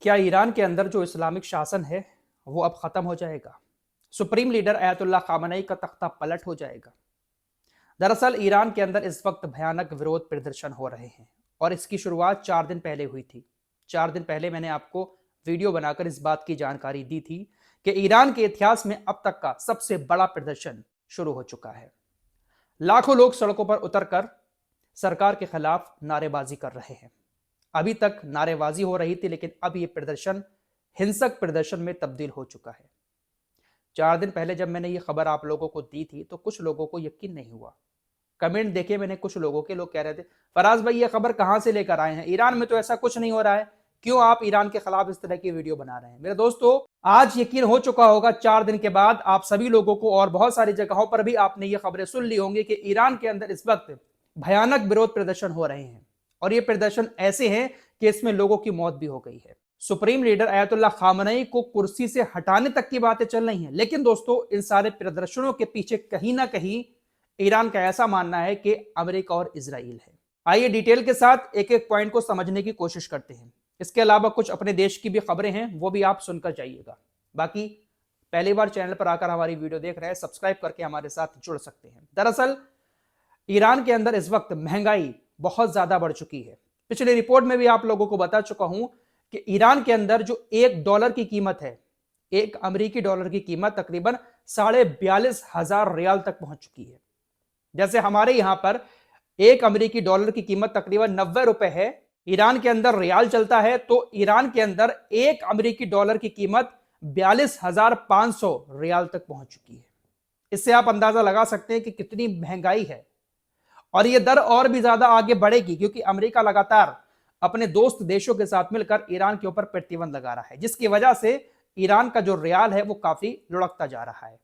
क्या ईरान के अंदर जो इस्लामिक शासन है वो अब खत्म हो जाएगा? सुप्रीम लीडर अयतुल्ला खामनेई का तख्ता पलट हो जाएगा? दरअसल ईरान के अंदर इस वक्त भयानक विरोध प्रदर्शन हो रहे हैं और इसकी शुरुआत 4 दिन पहले हुई थी। 4 दिन पहले मैंने आपको वीडियो बनाकर इस बात की जानकारी दी थी कि ईरान के इतिहास में अब तक का सबसे बड़ा प्रदर्शन शुरू हो चुका है। लाखों लोग सड़कों पर उतरकर सरकार के खिलाफ नारेबाजी कर रहे हैं। अभी तक नारेबाजी हो रही थी, लेकिन अब यह प्रदर्शन हिंसक प्रदर्शन में तब्दील हो चुका है। 4 दिन पहले जब मैंने ये खबर आप लोगों को दी थी तो कुछ लोगों को यकीन नहीं हुआ। कमेंट देखे मैंने कुछ लोगों के, लोग कह रहे थे फराज भाई ये खबर कहां से लेकर आए हैं, ईरान में तो ऐसा कुछ नहीं हो रहा है, क्यों आप ईरान के खिलाफ इस तरह की वीडियो बना रहे हैं। मेरे दोस्तों, आज यकीन हो चुका होगा 4 दिन के बाद आप सभी लोगों को, और बहुत सारी जगहों पर भी आपने ये खबरें सुन ली होंगी कि ईरान के अंदर इस वक्त भयानक विरोध प्रदर्शन हो रहे हैं और ये प्रदर्शन ऐसे हैं कि इसमें लोगों की मौत भी हो गई है। सुप्रीम लीडर अयतुल्ला खामनेई को कुर्सी से हटाने तक की बातें चल रही हैं, लेकिन दोस्तों इन सारे प्रदर्शनों के पीछे कहीं ना कहीं ईरान का ऐसा मानना है कि अमेरिका और इजराइल है। आइए डिटेल के साथ एक एक पॉइंट को समझने की कोशिश करते हैं। इसके अलावा कुछ अपने देश की भी खबरें हैं, वो भी आप सुनकर जाइएगा। बाकी पहली बार चैनल पर आकर हमारी वीडियो देख रहे हैं, सब्सक्राइब करके हमारे साथ जुड़ सकते हैं। दरअसल ईरान के अंदर इस वक्त महंगाई बहुत ज्यादा बढ़ चुकी है। पिछली रिपोर्ट में भी आप लोगों को बता चुका हूं कि ईरान के अंदर जो $1 की कीमत है, एक अमेरिकी डॉलर की कीमत तकरीबन 42,500 रियाल तक पहुंच चुकी है। जैसे हमारे यहां पर एक अमेरिकी डॉलर की कीमत तकरीबन 90 रुपए है, ईरान के अंदर रियाल चलता है तो ईरान के अंदर एक अमेरिकी डॉलर की कीमत 42,500 रियाल तक पहुंच चुकी है। इससे आप अंदाजा लगा सकते हैं कि कितनी महंगाई है और यह दर और भी ज्यादा आगे बढ़ेगी, क्योंकि अमेरिका लगातार अपने दोस्त देशों के साथ मिलकर ईरान के ऊपर प्रतिबंध लगा रहा है, जिसकी वजह से ईरान का जो रियाल है वो काफी लुढ़कता जा रहा है।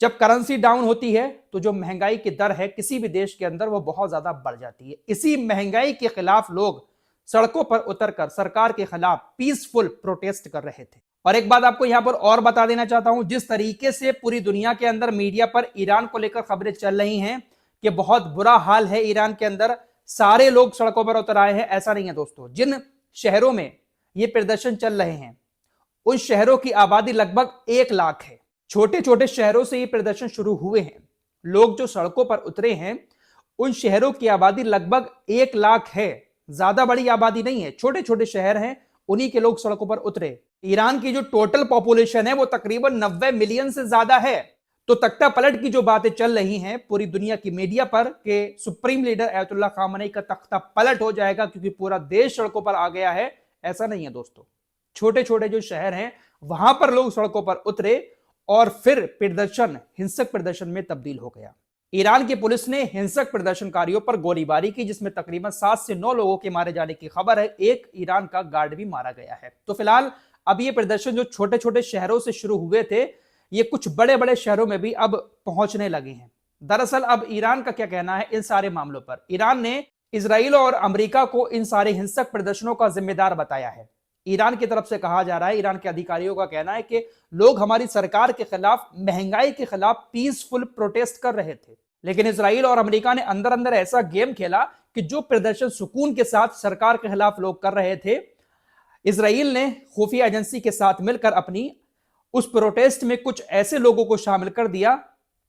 जब करेंसी डाउन होती है तो जो महंगाई की दर है किसी भी देश के अंदर वो बहुत ज्यादा बढ़ जाती है। इसी महंगाई के खिलाफ लोग सड़कों पर उतरकर सरकार के खिलाफ पीसफुल प्रोटेस्ट कर रहे थे। और एक बात आपको यहां पर और बता देना चाहता हूं, जिस तरीके से पूरी दुनिया के अंदर मीडिया पर ईरान को लेकर खबरें चल रही हैं कि बहुत बुरा हाल है ईरान के अंदर, सारे लोग सड़कों पर उतर आए हैं, ऐसा नहीं है दोस्तों। जिन शहरों में ये प्रदर्शन चल रहे हैं उन शहरों की आबादी लगभग 1 लाख है। छोटे छोटे शहरों से ये प्रदर्शन शुरू हुए हैं। लोग जो सड़कों पर उतरे हैं उन शहरों की आबादी लगभग 1 लाख है, ज्यादा बड़ी आबादी नहीं है, छोटे छोटे शहर हैं, उन्हीं के लोग सड़कों पर उतरे। ईरान की जो टोटल पॉपुलेशन है वो तकरीबन 90 मिलियन से ज्यादा है। तो तख्ता पलट की जो बातें चल रही हैं पूरी दुनिया की मीडिया पर कि सुप्रीम लीडर अयतुल्ला खामनेई का तख्ता पलट हो जाएगा क्योंकि पूरा देश सड़कों पर आ गया है, ऐसा नहीं है दोस्तों। छोटे छोटे जो शहर हैं वहां पर लोग सड़कों पर उतरे और फिर प्रदर्शन हिंसक प्रदर्शन में तब्दील हो गया। ईरान की पुलिस ने हिंसक प्रदर्शनकारियों पर गोलीबारी की, जिसमें तकरीबन 7 से 9 लोगों के मारे जाने की खबर है। एक ईरान का गार्ड भी मारा गया है। तो फिलहाल अब ये प्रदर्शन जो छोटे छोटे शहरों से शुरू हुए थे ये कुछ बड़े बड़े शहरों में भी अब पहुंचने लगे हैं। दरअसल अब ईरान का क्या कहना है इन सारे मामलों पर? ईरान ने इजराइल और अमेरिका को इन सारे हिंसक प्रदर्शनों का जिम्मेदार बताया है। ईरान की तरफ से कहा जा रहा है, ईरान के अधिकारियों का कहना है कि लोग हमारी सरकार के खिलाफ, महंगाई के खिलाफ पीसफुल प्रोटेस्ट कर रहे थे, लेकिन इजराइल और अमेरिका ने अंदर अंदर ऐसा गेम खेला कि जो प्रदर्शन सुकून के साथ सरकार के खिलाफ लोग कर रहे थे, इजराइल ने खुफिया एजेंसी के साथ मिलकर अपनी उस प्रोटेस्ट में कुछ ऐसे लोगों को शामिल कर दिया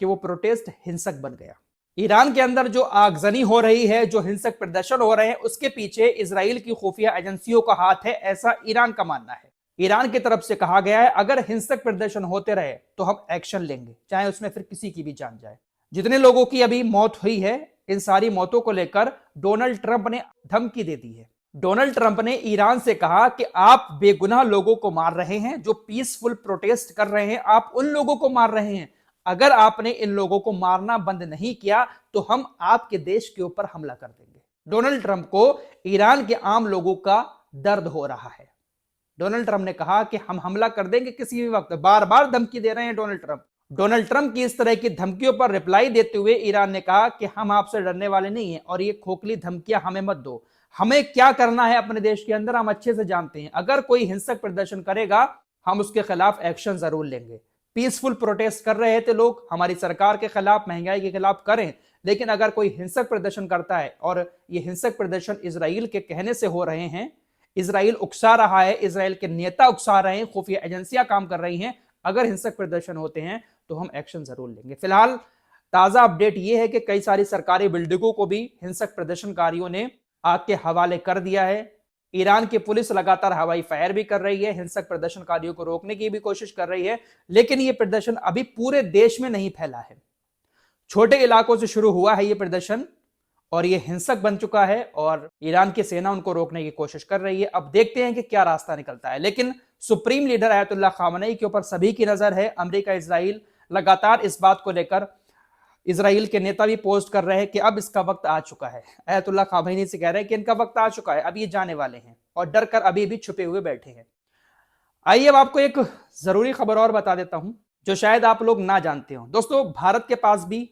कि वो प्रोटेस्ट हिंसक बन गया। ईरान के अंदर जो आगजनी हो रही है, जो हिंसक प्रदर्शन हो रहे हैं, उसके पीछे इजराइल की खुफिया एजेंसियों का हाथ है, ऐसा ईरान का मानना है। ईरान की तरफ से कहा गया है अगर हिंसक प्रदर्शन होते रहे तो हम एक्शन लेंगे, चाहे उसमें फिर किसी की भी जान जाए। जितने लोगों की अभी मौत हुई है इन सारी मौतों को लेकर डोनाल्ड ट्रंप ने धमकी दे दी है। डोनाल्ड ट्रंप ने ईरान से कहा कि आप बेगुनाह लोगों को मार रहे हैं, जो पीसफुल प्रोटेस्ट कर रहे हैं, आप उन लोगों को मार रहे हैं। अगर आपने इन लोगों को मारना बंद नहीं किया तो हम आपके देश के ऊपर हमला कर देंगे। डोनाल्ड ट्रंप को ईरान के आम लोगों का दर्द हो रहा है। डोनाल्ड ट्रंप ने कहा कि हम हमला कर देंगे किसी भी वक्त, बार बार धमकी दे रहे हैं डोनाल्ड ट्रंप। डोनाल्ड ट्रंप की इस तरह की धमकियों पर रिप्लाई देते हुए ईरान ने कहा कि हम आपसे डरने वाले नहीं हैं और ये खोखली धमकियां हमें मत दो। हमें क्या करना है अपने देश के अंदर हम अच्छे से जानते हैं। अगर कोई हिंसक प्रदर्शन करेगा हम उसके खिलाफ एक्शन जरूर लेंगे। पीसफुल प्रोटेस्ट कर रहे थे लोग हमारी सरकार के खिलाफ, महंगाई के खिलाफ करें, लेकिन अगर कोई हिंसक प्रदर्शन करता है, और ये हिंसक प्रदर्शन इजराइल के कहने से हो रहे हैं, इजराइल उकसा रहा है, इजराइल के नेता उकसा रहे हैं, खुफिया एजेंसियां काम कर रही हैं। अगर हिंसक प्रदर्शन होते हैं तो हम एक्शन जरूर लेंगे। फिलहाल ताजा अपडेट यह है कि कई सारी सरकारी बिल्डिंगों को भी हिंसक प्रदर्शनकारियों ने आग के हवाले कर दिया है। ईरान की पुलिस लगातार हवाई फायर भी कर रही है, हिंसक प्रदर्शनकारियों को रोकने की भी कोशिश कर रही है, लेकिन यह प्रदर्शन अभी पूरे देश में नहीं फैला है। छोटे इलाकों से शुरू हुआ है यह प्रदर्शन और यह हिंसक बन चुका है और ईरान की सेना उनको रोकने की कोशिश कर रही है। अब देखते हैं कि क्या रास्ता निकलता है। लेकिन सुप्रीम लीडर अयतुल्ला खामनेई के ऊपर सभी की नजर है। अमेरिका, इजराइल लगातार इस बात को लेकर, इजराइल के नेता भी पोस्ट कर रहे हैं कि अब इसका वक्त आ चुका है। अयतुल्ला खामनेई से कह रहे हैं कि इनका वक्त आ चुका है, अब ये जाने वाले हैं और डर कर अभी भी छुपे हुए बैठे हैं। आइए अब आपको एक जरूरी खबर और बता देता हूं जो शायद आप लोग ना जानते हो। दोस्तों, भारत के पास भी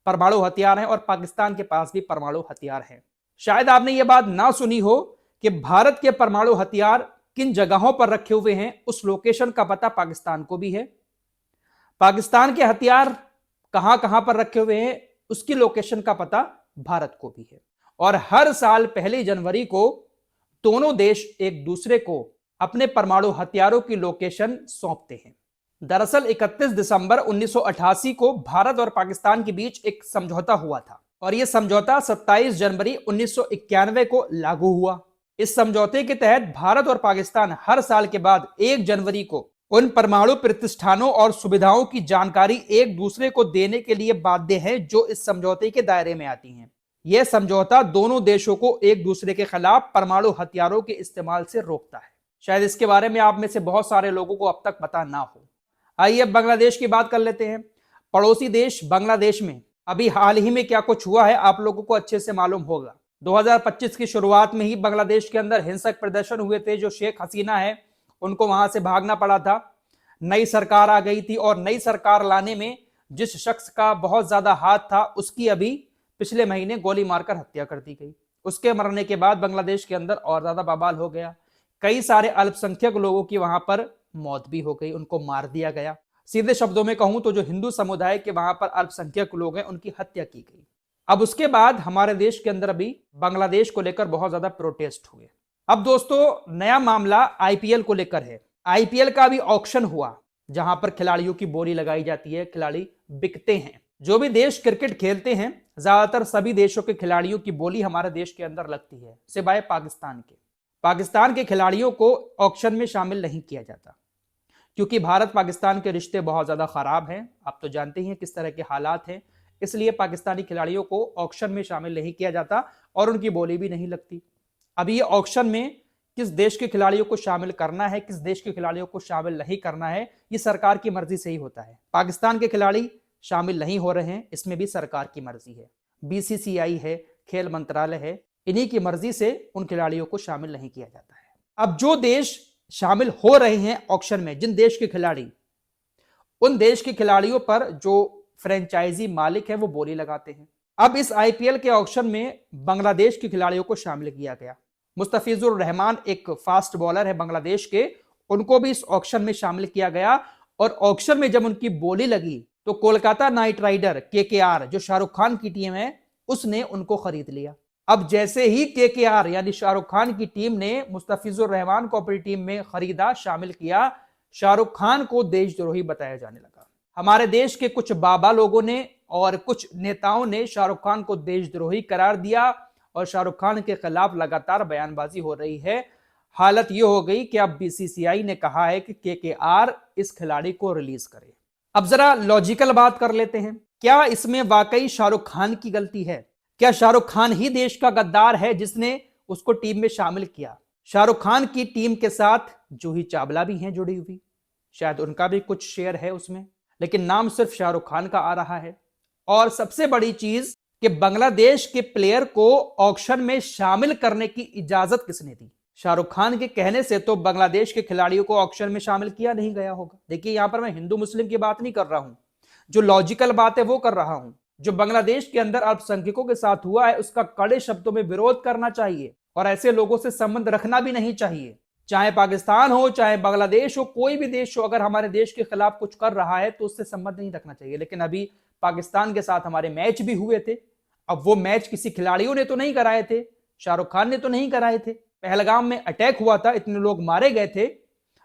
परमाणु हथियार हैं और पाकिस्तान के पास भी परमाणु हथियार हैं। शायद आपने यह बात ना सुनी हो कि भारत के परमाणु हथियार किन जगहों पर रखे हुए हैं, उस लोकेशन का पता पाकिस्तान को भी है। पाकिस्तान के हथियार कहां कहां पर रखे हुए हैं, उसकी लोकेशन का पता भारत को भी है। और हर साल 1 जनवरी को दोनों देश एक दूसरे को अपने परमाणु हथियारों की लोकेशन सौंपते हैं। दरअसल 31 दिसंबर 1988 को भारत और पाकिस्तान के बीच एक समझौता हुआ था और यह समझौता 27 जनवरी 1991 को लागू हुआ। इस समझौते के तहत भारत और पाकिस्तान हर साल के बाद 1 जनवरी को उन परमाणु प्रतिष्ठानों और सुविधाओं की जानकारी एक दूसरे को देने के लिए बाध्य हैं जो इस समझौते के दायरे में आती हैं। यह समझौता दोनों देशों को एक दूसरे के खिलाफ परमाणु हथियारों के इस्तेमाल से रोकता है। शायद इसके बारे में आप में से बहुत सारे लोगों को अब तक पता ना हो। आइए अब बांग्लादेश की बात कर लेते हैं। पड़ोसी देश बांग्लादेश में अभी हाल ही में क्या कुछ हुआ है आप लोगों को अच्छे से मालूम होगा। 2025 की शुरुआत में ही बांग्लादेश के अंदर हिंसक प्रदर्शन हुए थे। जो शेख हसीना है उनको वहां से भागना पड़ा था। नई सरकार आ गई थी और नई सरकार लाने में जिस शख्स का बहुत ज्यादा हाथ था उसकी अभी पिछले महीने गोली मारकर हत्या कर दी गई। उसके मरने के बाद बांग्लादेश के अंदर और ज्यादा बवाल हो गया। कई सारे अल्पसंख्यक लोगों की वहां पर मौत भी हो गई, उनको मार दिया गया। सीधे शब्दों में कहूं तो जो हिंदू समुदाय के वहां पर अल्पसंख्यक लोग हैं उनकी हत्या की गई। अब उसके बाद हमारे देश के अंदर अभी बांग्लादेश को लेकर बहुत ज्यादा प्रोटेस्ट हुए। अब दोस्तों, नया मामला आईपीएल को लेकर है। आईपीएल का भी ऑक्शन हुआ जहां पर खिलाड़ियों की बोली लगाई जाती है, खिलाड़ी बिकते हैं। जो भी देश क्रिकेट खेलते हैं ज्यादातर सभी देशों के खिलाड़ियों की बोली हमारे देश के अंदर लगती है, सिवाय पाकिस्तान के। पाकिस्तान के खिलाड़ियों को ऑक्शन में शामिल नहीं किया जाता क्योंकि भारत पाकिस्तान के रिश्ते बहुत ज्यादा खराब हैं। आप तो जानते ही हैं किस तरह के हालात हैं, इसलिए पाकिस्तानी खिलाड़ियों को ऑक्शन में शामिल नहीं किया जाता और उनकी बोली भी नहीं लगती। अभी ये ऑक्शन में किस देश के खिलाड़ियों को शामिल करना है, किस देश के खिलाड़ियों को शामिल नहीं करना है, ये सरकार की मर्जी से ही होता है। पाकिस्तान के खिलाड़ी शामिल नहीं हो रहे हैं, इसमें भी सरकार की मर्जी है। बीसीसीआई है, खेल मंत्रालय है, इन्हीं की मर्जी से उन खिलाड़ियों को शामिल नहीं किया जाता है। अब जो देश शामिल हो रहे हैं ऑक्शन में, जिन देश के खिलाड़ी, उन देश के खिलाड़ियों पर जो फ्रेंचाइजी मालिक है वो बोली लगाते हैं। अब इस आईपीएल के ऑक्शन में बांग्लादेश के खिलाड़ियों को शामिल किया गया। मुस्तफिजुर रहमान एक फास्ट बॉलर है बांग्लादेश के, उनको भी इस ऑक्शन में शामिल किया गया और ऑक्शन में जब उनकी बोली लगी तो कोलकाता नाइट राइडर केकेआर, जो शाहरुख खान की टीम है, उसने उनको खरीद लिया। अब जैसे ही केकेआर यानी शाहरुख खान की टीम ने मुस्तफिजुर रहमान को अपनी टीम में खरीदा, शामिल किया, शाहरुख खान को देशद्रोही बताया जाने लगा। हमारे देश के कुछ बाबा लोगों ने और कुछ नेताओं ने शाहरुख खान को देशद्रोही करार दिया और शाहरुख खान के खिलाफ लगातार बयानबाजी हो रही है। हालत यह हो गई कि अब बीसीसीआई ने कहा है कि केकेआर इस खिलाड़ी को रिलीज करे। अब जरा लॉजिकल बात कर लेते हैं, क्या इसमें वाकई शाहरुख खान की गलती है? क्या शाहरुख खान ही देश का गद्दार है जिसने उसको टीम में शामिल किया? शाहरुख खान की टीम के साथ जूही चावला भी हैं जुड़ी हुई, शायद उनका भी कुछ शेयर है उसमें, लेकिन नाम सिर्फ शाहरुख खान का आ रहा है। और सबसे बड़ी चीज कि बांग्लादेश के प्लेयर को ऑक्शन में शामिल करने की इजाजत किसने दी? शाहरुख खान के कहने से तो बांग्लादेश के खिलाड़ियों को ऑक्शन में शामिल किया नहीं गया होगा। देखिए, यहां पर मैं हिंदू मुस्लिम की बात नहीं कर रहा हूं, जो लॉजिकल बात है वो कर रहा हूं। जो बांग्लादेश के अंदर अल्पसंख्यकों के साथ हुआ है उसका कड़े शब्दों में विरोध करना चाहिए और ऐसे लोगों से संबंध रखना भी नहीं चाहिए। चाहे पाकिस्तान हो, चाहे बांग्लादेश हो, कोई भी देश हो, अगर हमारे देश के खिलाफ कुछ कर रहा है तो उससे संबंध नहीं रखना चाहिए। लेकिन अभी पाकिस्तान के साथ हमारे मैच भी हुए थे। अब वो मैच किसी खिलाड़ियों ने तो नहीं कराए थे, शाहरुख खान ने तो नहीं कराए थे, पहलगाम में अटैक हुआ था, इतने लोग मारे गए थे,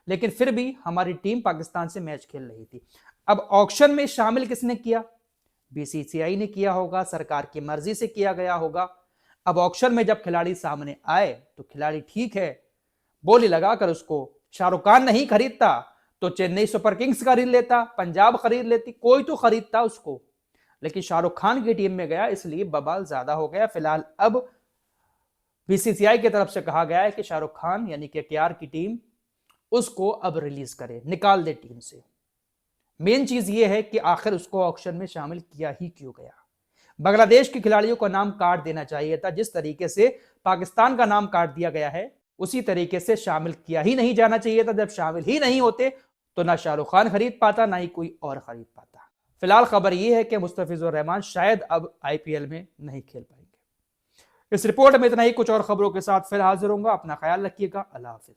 लेकिन फिर भी हमारी टीम पाकिस्तान से मैच खेल रही थी। अब ऑक्शन में शामिल किसने किया? बीसीसीआई ने किया होगा, सरकार की मर्जी से किया गया होगा। अब ऑक्शन में जब खिलाड़ी सामने आए तो खिलाड़ी ठीक है, बोली लगाकर उसको शाहरुख खान नहीं खरीदता तो चेन्नई सुपर किंग्स खरीद लेता, पंजाब खरीद लेती, कोई तो खरीदता उसको, लेकिन शाहरुख खान की टीम में गया इसलिए बवाल ज्यादा हो गया। फिलहाल अब बीसीसीआई की तरफ से कहा गया है कि शाहरुख खान यानी कि केकेआर की टीम उसको अब रिलीज करे, निकाल दे टीम से। मेन चीज ये है कि आखिर उसको ऑक्शन में शामिल किया ही क्यों गया? बांग्लादेश के खिलाड़ियों का नाम काट देना चाहिए था, जिस तरीके से पाकिस्तान का नाम काट दिया गया है उसी तरीके से शामिल किया ही नहीं जाना चाहिए था। जब शामिल ही नहीं होते तो ना शाहरुख खान खरीद पाता, ना ही कोई और खरीद पाता। फिलहाल खबर यह है कि मुस्तफिजुर रहमान शायद अब आईपीएल में नहीं खेल पाएंगे। इस रिपोर्ट में इतना ही, कुछ और खबरों के साथ फिर हाजिर होऊंगा। अपना ख्याल रखिएगा। अल्लाह हाफिज।